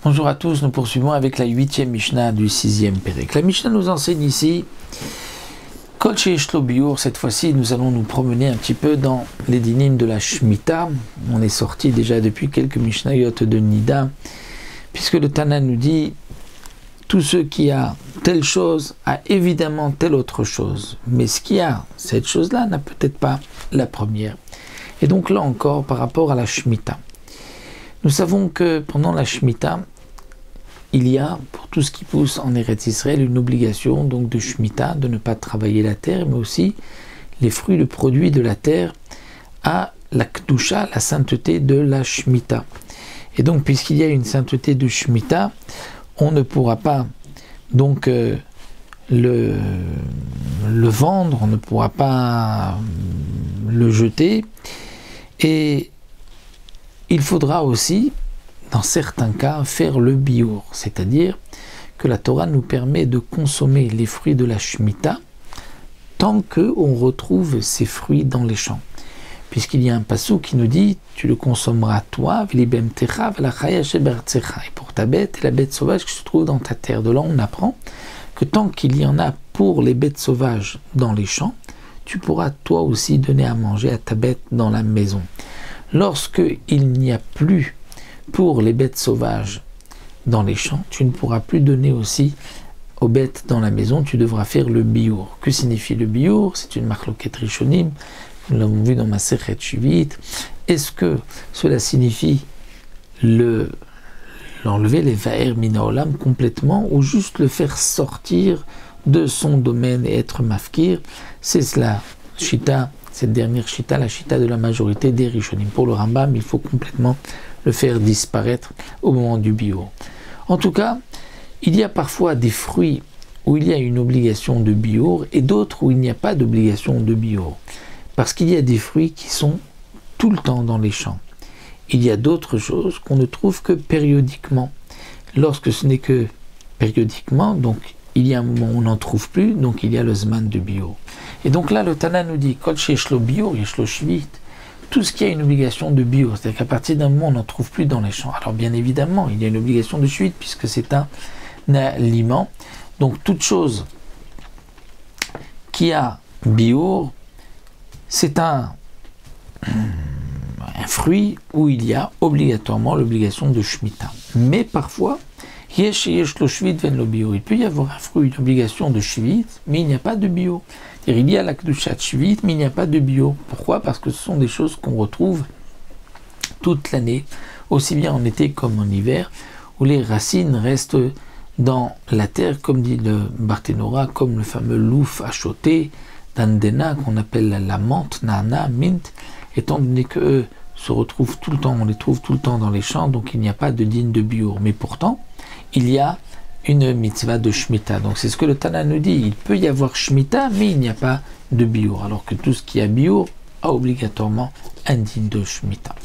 Bonjour à tous, nous poursuivons avec la 8e Mishnah du 6e Pérec. La Mishnah nous enseigne ici Kol sheyesh lo biur. Cette fois-ci, nous allons nous promener un petit peu dans les dynimes de la Shemitah. On est sorti déjà depuis quelques Mishnayot de Nida, puisque le Tana nous dit tout ce qui a telle chose a évidemment telle autre chose, mais ce qui a cette chose-là n'a peut-être pas la première. Et donc là encore, par rapport à la Shemitah, nous savons que pendant la Shemitah, il y a, pour tout ce qui pousse en Eretz Israël, une obligation donc de Shemitah, de ne pas travailler la terre, mais aussi les fruits, le produit de la terre, à la Kedusha, la sainteté de la Shemitah. Et donc, puisqu'il y a une sainteté de Shemitah, on ne pourra pas donc le vendre, on ne pourra pas le jeter, et il faudra aussi, dans certains cas, faire le biour, c'est-à-dire que la Torah nous permet de consommer les fruits de la Shemitah tant qu'on retrouve ces fruits dans les champs. Puisqu'il y a un passou qui nous dit « Tu le consommeras toi, et pour ta bête et la bête sauvage qui se trouve dans ta terre. » De là, on apprend que tant qu'il y en a pour les bêtes sauvages dans les champs, tu pourras toi aussi donner à manger à ta bête dans la maison. Lorsque il n'y a plus pour les bêtes sauvages dans les champs, tu ne pourras plus donner aussi aux bêtes dans la maison, tu devras faire le biour. Que signifie le biour? C'est une marloquette rishonim, nous l'avons vu dans Masechet Shivit. Est-ce que cela signifie l'enlever les va'er mina olam complètement, ou juste le faire sortir de son domaine et être mafkir? C'est cela, Shita, cette dernière Shita, la Shita de la majorité des rishonim. Pour le Rambam, il faut complètement le faire disparaître au moment du biour. En tout cas, il y a parfois des fruits où il y a une obligation de biour et d'autres où il n'y a pas d'obligation de biour. Parce qu'il y a des fruits qui sont tout le temps dans les champs. Il y a d'autres choses qu'on ne trouve que périodiquement. Lorsque ce n'est que périodiquement, donc il y a un moment où on n'en trouve plus, donc il y a le zman de biour. Et donc là, le Tana nous dit Kol sheyesh lo biour, yesh lo shvit. Tout ce qui a une obligation de biour, c'est-à-dire qu'à partir d'un moment, on n'en trouve plus dans les champs. Alors bien évidemment, il y a une obligation de shvit puisque c'est un aliment. Donc toute chose qui a biour, c'est un fruit où il y a obligatoirement l'obligation de Shemitah. Mais parfois, il peut y avoir un fruit, une obligation de Shvit, mais il n'y a pas de bio. Il y a la Kedusha de Shvit, mais il n'y a pas de bio. Pourquoi? Parce que ce sont des choses qu'on retrouve toute l'année, aussi bien en été comme en hiver, où les racines restent dans la terre, comme dit le Barthénora, comme le fameux louf achoté d'Andena, qu'on appelle la menthe, nana, mint, étant donné qu'eux se retrouvent tout le temps, on les trouve tout le temps dans les champs, donc il n'y a pas de digne de biour. Mais pourtant, il y a une mitzvah de Shemitah. Donc c'est ce que le Tana nous dit. Il peut y avoir Shemitah, mais il n'y a pas de biour. Alors que tout ce qui a biour a obligatoirement un digne de Shemitah.